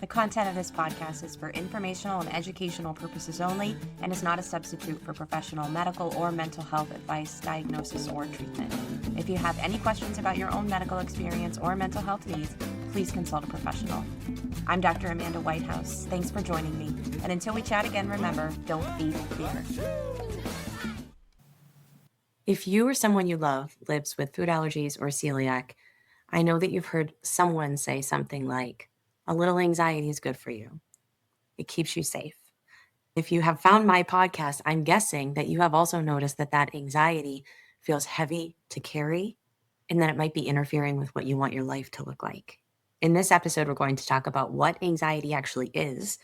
The content of this podcast is for informational and educational purposes only and is not a substitute for professional medical or mental health advice, diagnosis, or treatment. If you have any questions about your own medical experience or mental health needs, please consult a professional. I'm Dr. Amanda Whitehouse. Thanks for joining me. And until we chat again, remember, don't feed fear. If you or someone you love lives with food allergies or celiac, I know that you've heard someone say something like, a little anxiety is good for you. It keeps you safe. If you have found my podcast, I'm guessing that you have also noticed that anxiety feels heavy to carry and that it might be interfering with what you want your life to look like. In this episode, we're going to talk about what anxiety actually is,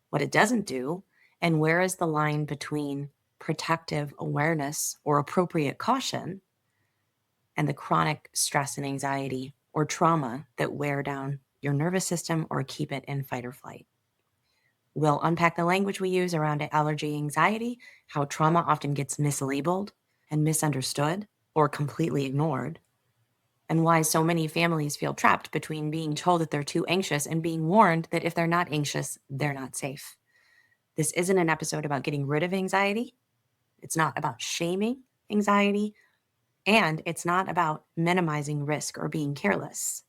what it doesn't do, and where is the line between protective awareness or appropriate caution and the chronic stress and anxiety or trauma that wear down your nervous system or keep it in fight or flight. We'll unpack the language we use around allergy anxiety, how trauma often gets mislabeled and misunderstood or completely ignored, and why so many families feel trapped between being told that they're too anxious and being warned that if they're not anxious, they're not safe. This isn't an episode about getting rid of anxiety. It's not about shaming anxiety, and it's not about minimizing risk or being careless.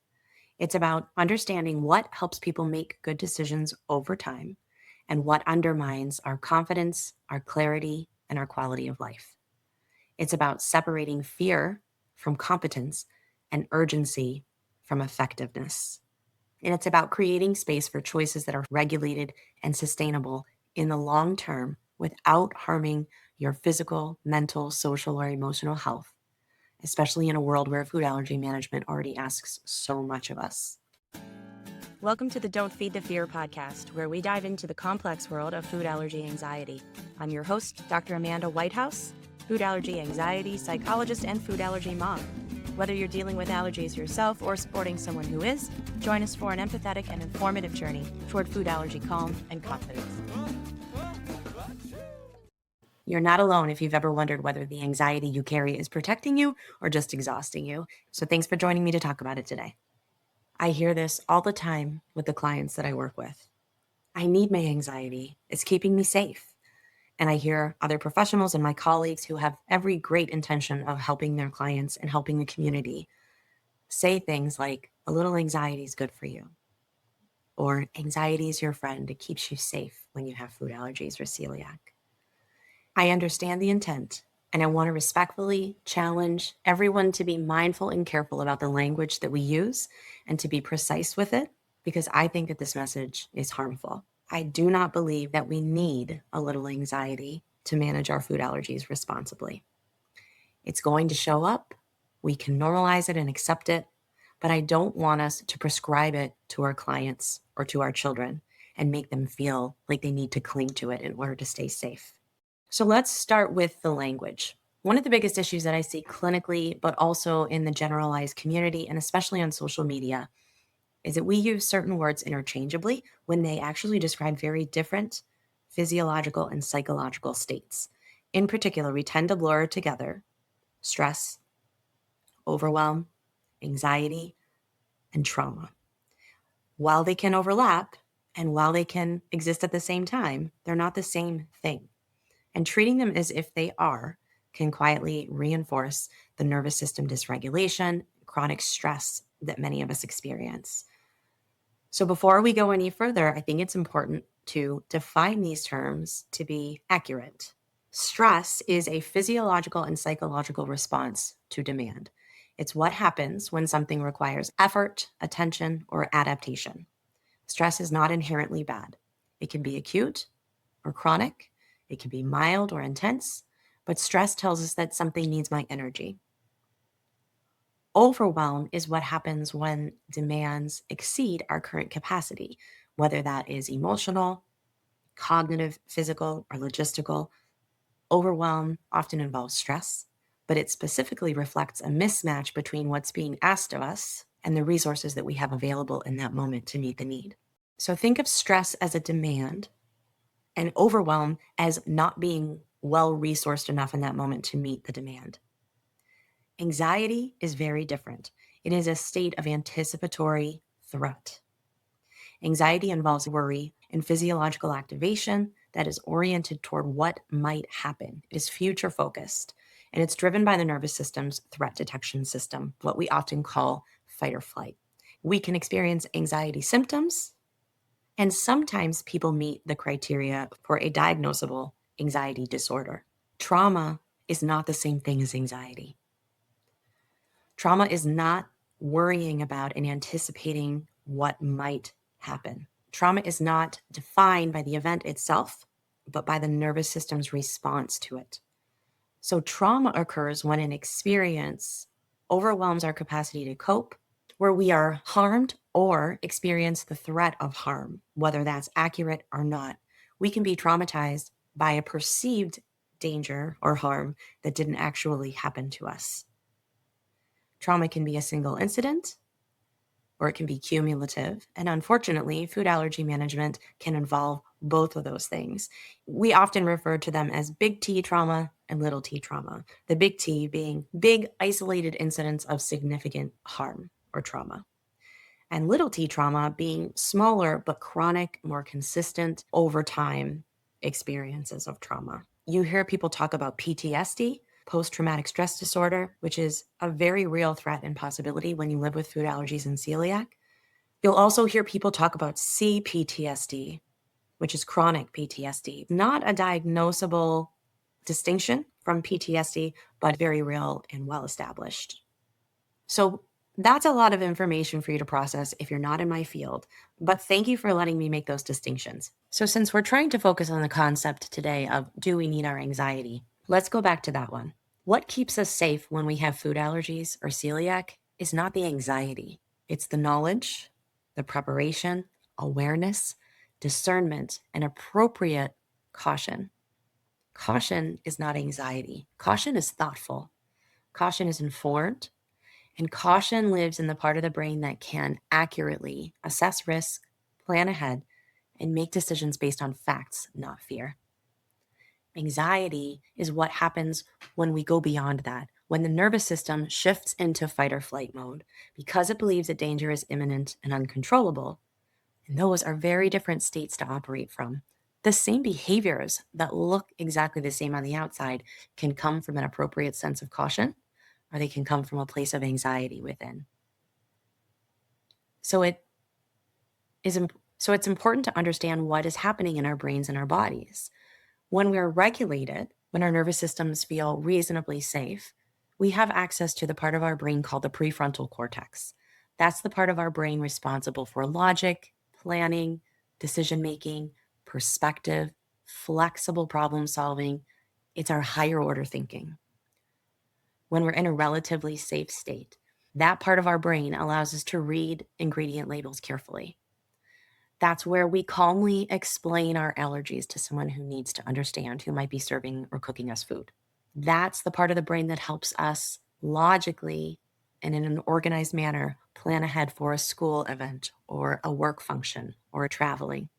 It's about understanding what helps people make good decisions over time and what undermines our confidence, our clarity, and our quality of life. It's about separating fear from competence and urgency from effectiveness. And it's about creating space for choices that are regulated and sustainable in the long term without harming your physical, mental, social, or emotional health, especially in a world where food allergy management already asks so much of us. Welcome to the Don't Feed the Fear podcast, where we dive into the complex world of food allergy anxiety. I'm your host, Dr. Amanda Whitehouse, food allergy anxiety psychologist and food allergy mom. Whether you're dealing with allergies yourself or supporting someone who is, join us for an empathetic and informative journey toward food allergy calm and confidence. You're not alone if you've ever wondered whether the anxiety you carry is protecting you or just exhausting you. So thanks for joining me to talk about it today. I hear this all the time with the clients that I work with. I need my anxiety. It's keeping me safe. And I hear other professionals and my colleagues who have every great intention of helping their clients and helping the community say things like, a little anxiety is good for you. Or anxiety is your friend. It keeps you safe when you have food allergies or celiac. I understand the intent, and I want to respectfully challenge everyone to be mindful and careful about the language that we use and to be precise with it, because I think that this message is harmful. I do not believe that we need a little anxiety to manage our food allergies responsibly. It's going to show up. We can normalize it and accept it, but I don't want us to prescribe it to our clients or to our children and make them feel like they need to cling to it in order to stay safe. So let's start with the language. One of the biggest issues that I see clinically, but also in the generalized community, and especially on social media, is that we use certain words interchangeably when they actually describe very different physiological and psychological states. In particular, we tend to blur together stress, overwhelm, anxiety, and trauma. While they can overlap and while they can exist at the same time, they're not the same thing. And treating them as if they are can quietly reinforce the nervous system dysregulation, chronic stress that many of us experience. So before we go any further, I think it's important to define these terms to be accurate. Stress is a physiological and psychological response to demand. It's what happens when something requires effort, attention, or adaptation. Stress is not inherently bad. It can be acute or chronic. It can be mild or intense, but stress tells us that something needs my energy. Overwhelm is what happens when demands exceed our current capacity, whether that is emotional, cognitive, physical, or logistical. Overwhelm often involves stress, but it specifically reflects a mismatch between what's being asked of us and the resources that we have available in that moment to meet the need. So think of stress as a demand and overwhelm as not being well-resourced enough in that moment to meet the demand. Anxiety is very different. It is a state of anticipatory threat. Anxiety involves worry and physiological activation that is oriented toward what might happen. It is future focused, and it's driven by the nervous system's threat detection system, what we often call fight or flight. We can experience anxiety symptoms, and sometimes people meet the criteria for a diagnosable anxiety disorder. Trauma is not the same thing as anxiety. Trauma is not worrying about and anticipating what might happen. Trauma is not defined by the event itself, but by the nervous system's response to it. So, trauma occurs when an experience overwhelms our capacity to cope, where we are harmed or experience the threat of harm, whether that's accurate or not. We can be traumatized by a perceived danger or harm that didn't actually happen to us. Trauma can be a single incident, or it can be cumulative. And unfortunately, food allergy management can involve both of those things. We often refer to them as big T trauma and little t trauma. The big T being big isolated incidents of significant harm or trauma, and little t trauma being smaller but chronic, more consistent over time experiences of trauma. You hear people talk about PTSD, post traumatic stress disorder, which is a very real threat and possibility when you live with food allergies and celiac. You'll also hear people talk about CPTSD, which is chronic PTSD. Not a diagnosable distinction from PTSD, but very real and well established. So that's a lot of information for you to process if you're not in my field, but thank you for letting me make those distinctions. So since we're trying to focus on the concept today of do we need our anxiety, let's go back to that one. What keeps us safe when we have food allergies or celiac is not the anxiety. It's the knowledge, the preparation, awareness, discernment, and appropriate caution. Caution is not anxiety. Caution is thoughtful. Caution is informed. And caution lives in the part of the brain that can accurately assess risk, plan ahead, and make decisions based on facts, not fear. Anxiety is what happens when we go beyond that, when the nervous system shifts into fight or flight mode because it believes that danger is imminent and uncontrollable. And those are very different states to operate from. The same behaviors that look exactly the same on the outside can come from an appropriate sense of caution, or they can come from a place of anxiety within. So it's important to understand what is happening in our brains and our bodies. When we're regulated, when our nervous systems feel reasonably safe, we have access to the part of our brain called the prefrontal cortex. That's the part of our brain responsible for logic, planning, decision making, perspective, flexible problem solving. It's our higher order thinking. When we're in a relatively safe state, that part of our brain allows us to read ingredient labels carefully. That's where we calmly explain our allergies to someone who needs to understand, who might be serving or cooking us food. That's the part of the brain that helps us logically and in an organized manner plan ahead for a school event or a work function or traveling.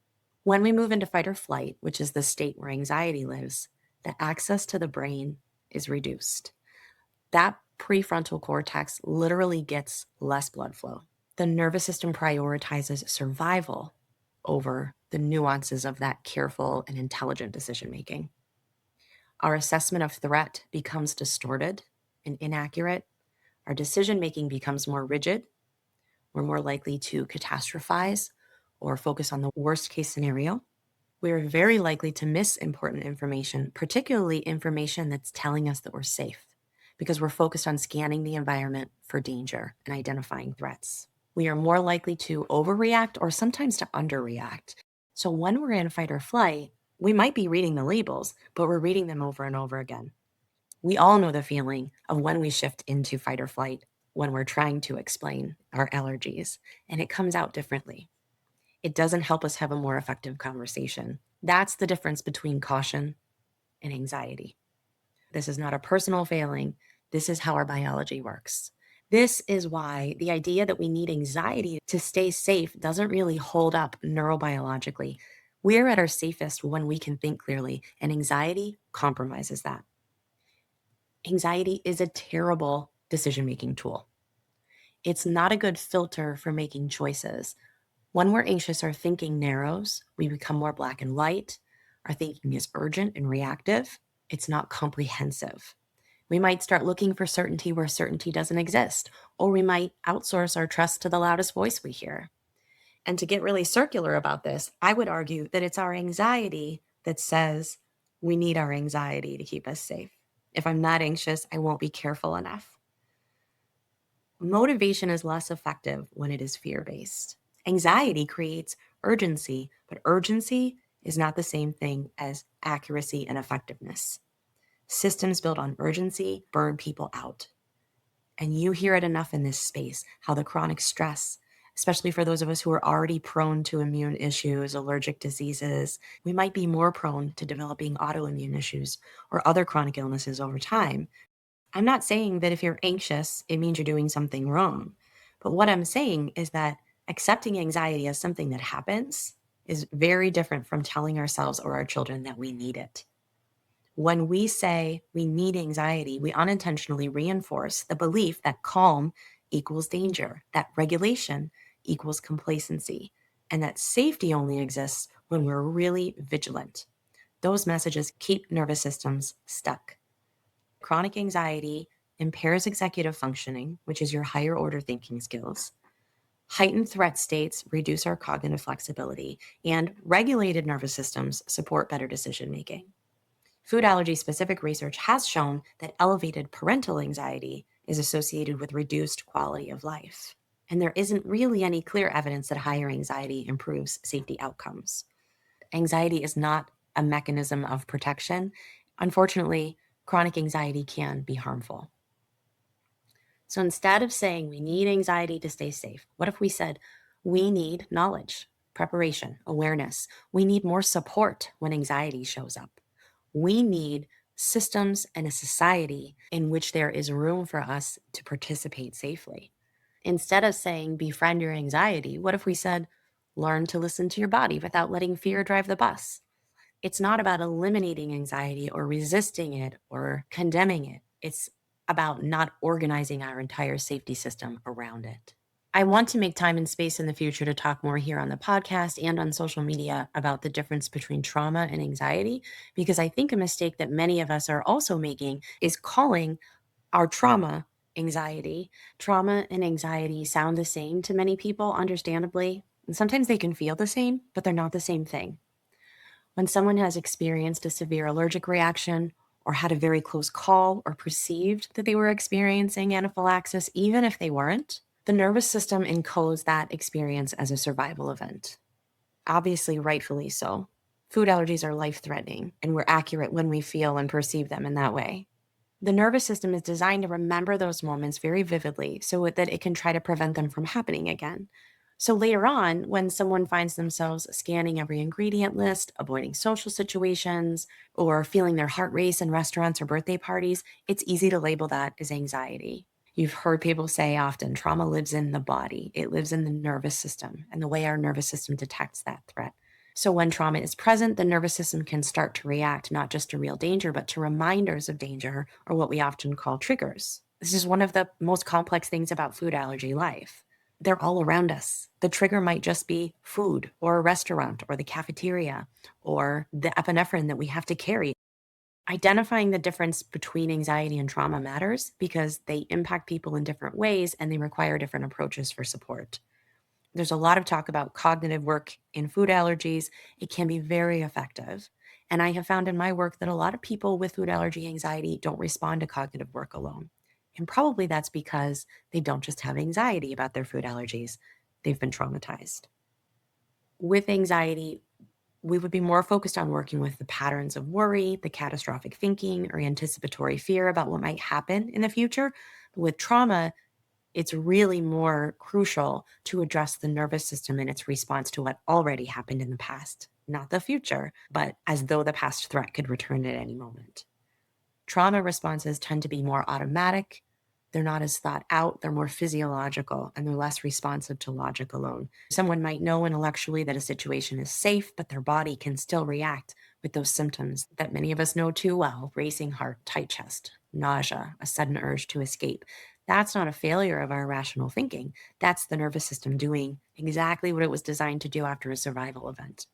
When we move into fight or flight, which is the state where anxiety lives, the access to the brain is reduced. That prefrontal cortex literally gets less blood flow. The nervous system prioritizes survival over the nuances of that careful and intelligent decision making. Our assessment of threat becomes distorted and inaccurate. Our decision making becomes more rigid. We're more likely to catastrophize or focus on the worst case scenario. We're very likely to miss important information, particularly information that's telling us that we're safe, because we're focused on scanning the environment for danger and identifying threats. We are more likely to overreact or sometimes to underreact. So when we're in fight or flight, we might be reading the labels, but we're reading them over and over again. We all know the feeling of when we shift into fight or flight when we're trying to explain our allergies, and it comes out differently. It doesn't help us have a more effective conversation. That's the difference between caution and anxiety. This is not a personal failing. This is how our biology works. This is why the idea that we need anxiety to stay safe doesn't really hold up neurobiologically. We're at our safest when we can think clearly, and anxiety compromises that. Anxiety is a terrible decision-making tool. It's not a good filter for making choices. When we're anxious, our thinking narrows. We become more black and white. Our thinking is urgent and reactive. It's not comprehensive. We might start looking for certainty where certainty doesn't exist, or we might outsource our trust to the loudest voice we hear. And to get really circular about this, I would argue that it's our anxiety that says we need our anxiety to keep us safe. If I'm not anxious, I won't be careful enough. Motivation is less effective when it is fear based. Anxiety creates urgency, but urgency is not the same thing as accuracy and effectiveness. Systems built on urgency burn people out. And you hear it enough in this space how the chronic stress, especially for those of us who are already prone to immune issues, allergic diseases, we might be more prone to developing autoimmune issues or other chronic illnesses over time. I'm not saying that if you're anxious, it means you're doing something wrong. But what I'm saying is that accepting anxiety as something that happens is very different from telling ourselves or our children that we need it. When we say we need anxiety, we unintentionally reinforce the belief that calm equals danger, that regulation equals complacency, and that safety only exists when we're really vigilant. Those messages keep nervous systems stuck. Chronic anxiety impairs executive functioning, which is your higher order thinking skills. Heightened threat states reduce our cognitive flexibility, and regulated nervous systems support better decision making. Food allergy specific research has shown that elevated parental anxiety is associated with reduced quality of life. And there isn't really any clear evidence that higher anxiety improves safety outcomes. Anxiety is not a mechanism of protection. Unfortunately, chronic anxiety can be harmful. So instead of saying we need anxiety to stay safe, what if we said we need knowledge, preparation, awareness? We need more support when anxiety shows up. We need systems and a society in which there is room for us to participate safely. Instead of saying befriend your anxiety, what if we said learn to listen to your body without letting fear drive the bus? It's not about eliminating anxiety or resisting it or condemning it. It's about not organizing our entire safety system around it. I want to make time and space in the future to talk more here on the podcast and on social media about the difference between trauma and anxiety, because I think a mistake that many of us are also making is calling our trauma anxiety. Trauma and anxiety sound the same to many people, understandably. And sometimes they can feel the same, but they're not the same thing. When someone has experienced a severe allergic reaction or had a very close call or perceived that they were experiencing anaphylaxis, even if they weren't, the nervous system encodes that experience as a survival event. Obviously, rightfully so. Food allergies are life-threatening, and we're accurate when we feel and perceive them in that way. The nervous system is designed to remember those moments very vividly so that it can try to prevent them from happening again. So later on, when someone finds themselves scanning every ingredient list, avoiding social situations, or feeling their heart race in restaurants or birthday parties, it's easy to label that as anxiety. You've heard people say often trauma lives in the body, it lives in the nervous system and the way our nervous system detects that threat. So when trauma is present, the nervous system can start to react not just to real danger, but to reminders of danger, or what we often call triggers. This is one of the most complex things about food allergy life. They're all around us. The trigger might just be food or a restaurant or the cafeteria or the epinephrine that we have to carry. Identifying the difference between anxiety and trauma matters because they impact people in different ways and they require different approaches for support. There's a lot of talk about cognitive work in food allergies. It can be very effective. And I have found in my work that a lot of people with food allergy anxiety don't respond to cognitive work alone. And probably that's because they don't just have anxiety about their food allergies, they've been traumatized. With anxiety, we would be more focused on working with the patterns of worry, the catastrophic thinking, or anticipatory fear about what might happen in the future. With trauma, it's really more crucial to address the nervous system and its response to what already happened in the past, not the future, but as though the past threat could return at any moment. Trauma responses tend to be more automatic. They're not as thought out. They're more physiological and they're less responsive to logic alone. Someone might know intellectually that a situation is safe, but their body can still react with those symptoms that many of us know too well: racing heart, tight chest, nausea, a sudden urge to escape. That's not a failure of our rational thinking. That's the nervous system doing exactly what it was designed to do after a survival event.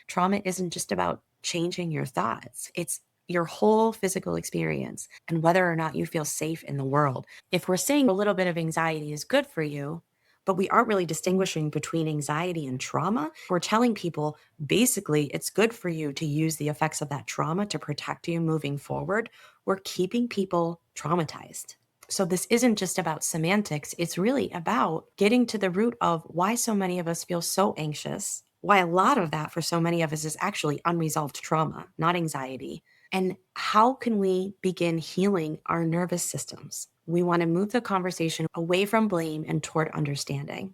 Trauma isn't just about changing your thoughts, it's your whole physical experience and whether or not you feel safe in the world. If we're saying a little bit of anxiety is good for you, but we aren't really distinguishing between anxiety and trauma, we're telling people basically it's good for you to use the effects of that trauma to protect you moving forward. We're keeping people traumatized. So, this isn't just about semantics. It's really about getting to the root of why so many of us feel so anxious, why a lot of that for so many of us is actually unresolved trauma, not anxiety. And how can we begin healing our nervous systems? We want to move the conversation away from blame and toward understanding.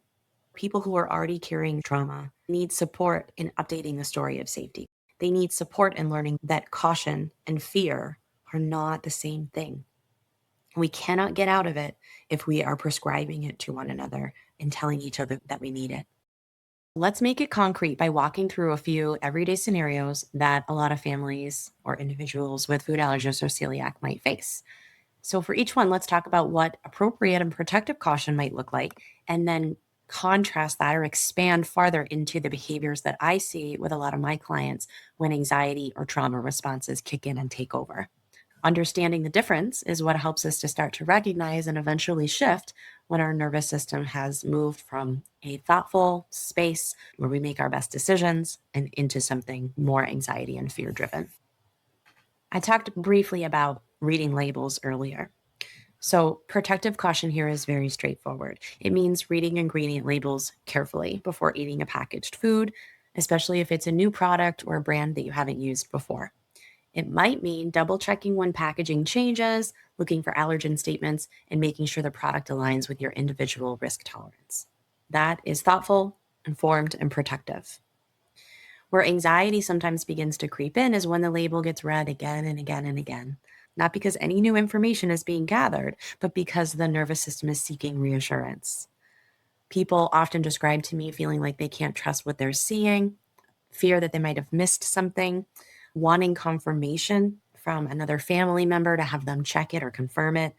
People who are already carrying trauma need support in updating the story of safety. They need support in learning that caution and fear are not the same thing. We cannot get out of it if we are prescribing it to one another and telling each other that we need it. Let's make it concrete by walking through a few everyday scenarios that a lot of families or individuals with food allergies or celiac might face. So, for each one, let's talk about what appropriate and protective caution might look like, and then contrast that or expand farther into the behaviors that I see with a lot of my clients when anxiety or trauma responses kick in and take over. Understanding the difference is what helps us to start to recognize and eventually shift when our nervous system has moved from a thoughtful space where we make our best decisions and into something more anxiety and fear driven. I talked briefly about reading labels earlier. So, protective caution here is very straightforward. It means reading ingredient labels carefully before eating a packaged food, especially if it's a new product or a brand that you haven't used before. It might mean double checking when packaging changes, looking for allergen statements, and making sure the product aligns with your individual risk tolerance. That is thoughtful, informed, and protective. Where anxiety sometimes begins to creep in is when the label gets read again and again and again. Not because any new information is being gathered, but because the nervous system is seeking reassurance. People often describe to me feeling like they can't trust what they're seeing, fear that they might have missed something, wanting confirmation from another family member to have them check it or confirm it.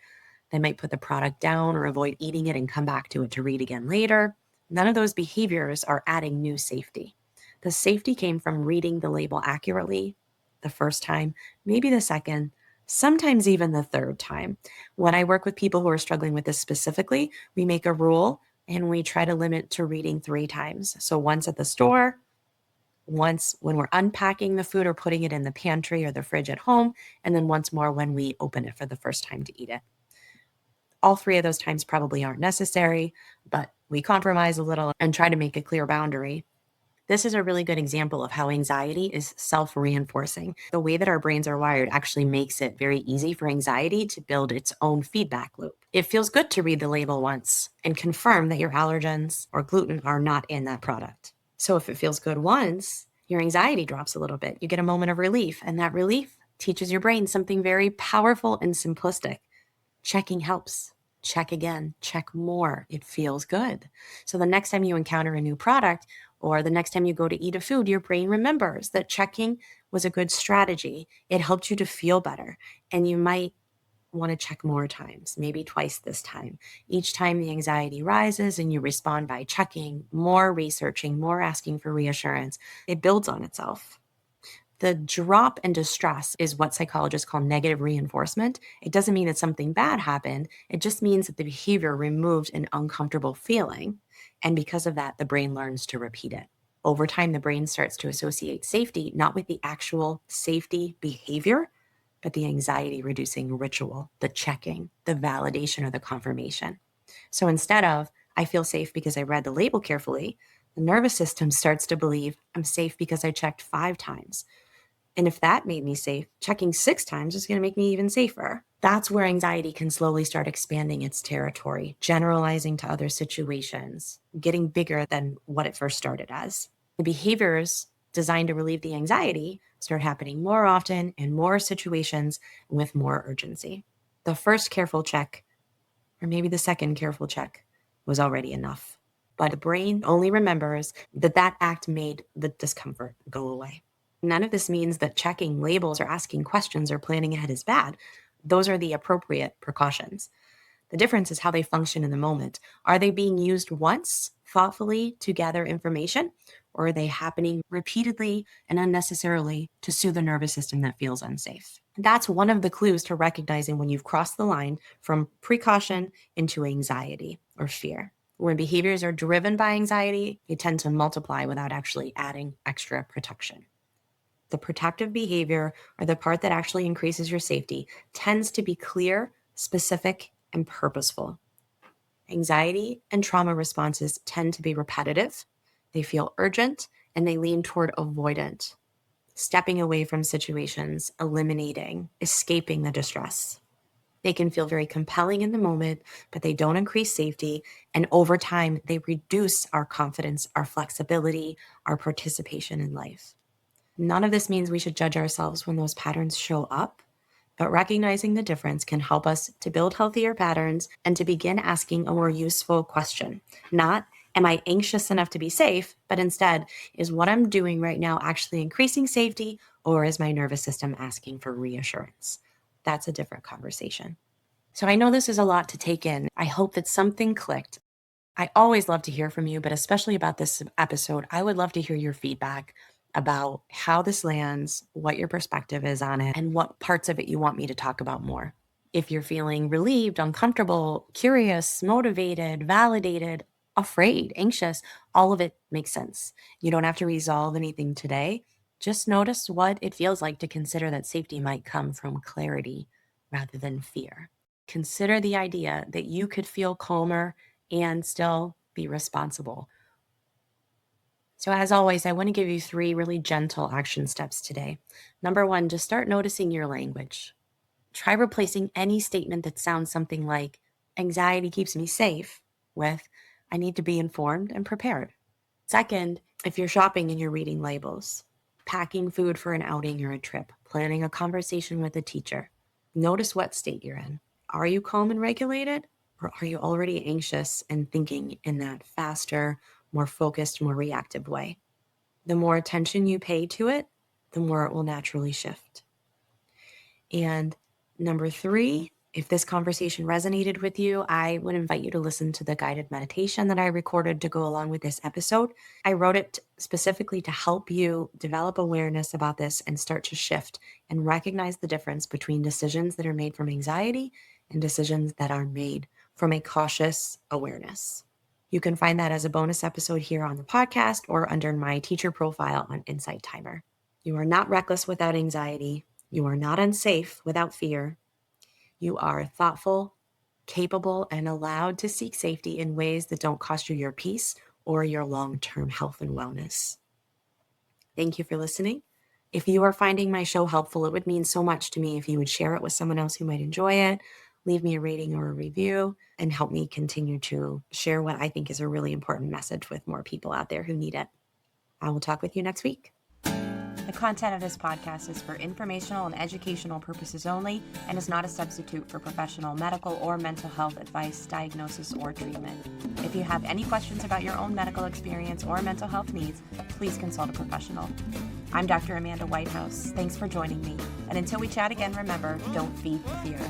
They might put the product down or avoid eating it and come back to it to read again later. None of those behaviors are adding new safety. The safety came from reading the label accurately the first time, maybe the second, sometimes even the third time. When I work with people who are struggling with this specifically, we make a rule and we try to limit to reading 3 times. So once at the store, once when we're unpacking the food or putting it in the pantry or the fridge at home, and then once more when we open it for the first time to eat it. All 3 of those times probably aren't necessary, but we compromise a little and try to make a clear boundary. This is a really good example of how anxiety is self reinforcing. The way that our brains are wired actually makes it very easy for anxiety to build its own feedback loop. It feels good to read the label once and confirm that your allergens or gluten are not in that product. So if it feels good once, your anxiety drops a little bit. You get a moment of relief, and that relief teaches your brain something very powerful and simplistic. Checking helps. Check again, check more. It feels good. So the next time you encounter a new product or the next time you go to eat a food, your brain remembers that checking was a good strategy. It helped you to feel better. And you might want to check more times, maybe twice this time. Each time the anxiety rises and you respond by checking, more researching, more asking for reassurance, it builds on itself. The drop in distress is what psychologists call negative reinforcement. It doesn't mean that something bad happened. It just means that the behavior removed an uncomfortable feeling. And because of that, the brain learns to repeat it. Over time, the brain starts to associate safety not with the actual safety behavior, but the anxiety reducing ritual, the checking, the validation, or the confirmation. So instead of, I feel safe because I read the label carefully, the nervous system starts to believe I'm safe because I checked 5 times. And if that made me safe, checking 6 times is going to make me even safer. That's where anxiety can slowly start expanding its territory, generalizing to other situations, getting bigger than what it first started as. The behaviors designed to relieve the anxiety start happening more often in more situations with more urgency. The first careful check, or maybe the second careful check, was already enough. But the brain only remembers that that act made the discomfort go away. None of this means that checking labels or asking questions or planning ahead is bad. Those are the appropriate precautions. The difference is how they function in the moment. Are they being used once thoughtfully to gather information, or are they happening repeatedly and unnecessarily to soothe a nervous system that feels unsafe? That's one of the clues to recognizing when you've crossed the line from precaution into anxiety or fear. When behaviors are driven by anxiety, they tend to multiply without actually adding extra protection. The protective behavior, or the part that actually increases your safety, tends to be clear, specific, and purposeful. Anxiety and trauma responses tend to be repetitive, they feel urgent, and they lean toward avoidant, stepping away from situations, eliminating, escaping the distress. They can feel very compelling in the moment, but they don't increase safety. And over time, they reduce our confidence, our flexibility, our participation in life. None of this means we should judge ourselves when those patterns show up, but recognizing the difference can help us to build healthier patterns and to begin asking a more useful question. Not, am I anxious enough to be safe? But instead, is what I'm doing right now actually increasing safety, or is my nervous system asking for reassurance? That's a different conversation. So I know this is a lot to take in. I hope that something clicked. I always love to hear from you, but especially about this episode, I would love to hear your feedback about how this lands, what your perspective is on it, and what parts of it you want me to talk about more. If you're feeling relieved, uncomfortable, curious, motivated, validated, afraid, anxious, all of it makes sense. You don't have to resolve anything today. Just notice what it feels like to consider that safety might come from clarity rather than fear. Consider the idea that you could feel calmer and still be responsible. So as always, I want to give you 3 really gentle action steps today. Number 1, just start noticing your language. Try replacing any statement that sounds something like, anxiety keeps me safe, with, I need to be informed and prepared. Second, if you're shopping and you're reading labels, packing food for an outing or a trip, planning a conversation with a teacher, notice what state you're in. Are you calm and regulated? Or are you already anxious and thinking in that faster, more focused, more reactive way? The more attention you pay to it, the more it will naturally shift. And number 3, if this conversation resonated with you, I would invite you to listen to the guided meditation that I recorded to go along with this episode. I wrote it specifically to help you develop awareness about this and start to shift and recognize the difference between decisions that are made from anxiety and decisions that are made from a cautious awareness. You can find that as a bonus episode here on the podcast or under my teacher profile on Insight Timer. You are not reckless without anxiety. You are not unsafe without fear. You are thoughtful, capable, and allowed to seek safety in ways that don't cost you your peace or your long-term health and wellness. Thank you for listening. If you are finding my show helpful, it would mean so much to me if you would share it with someone else who might enjoy it, leave me a rating or a review, and help me continue to share what I think is a really important message with more people out there who need it. I will talk with you next week. The content of this podcast is for informational and educational purposes only and is not a substitute for professional medical or mental health advice, diagnosis, or treatment. If you have any questions about your own medical experience or mental health needs, please consult a professional. I'm Dr. Amanda Whitehouse. Thanks for joining me. And until we chat again, remember, don't feed the fear.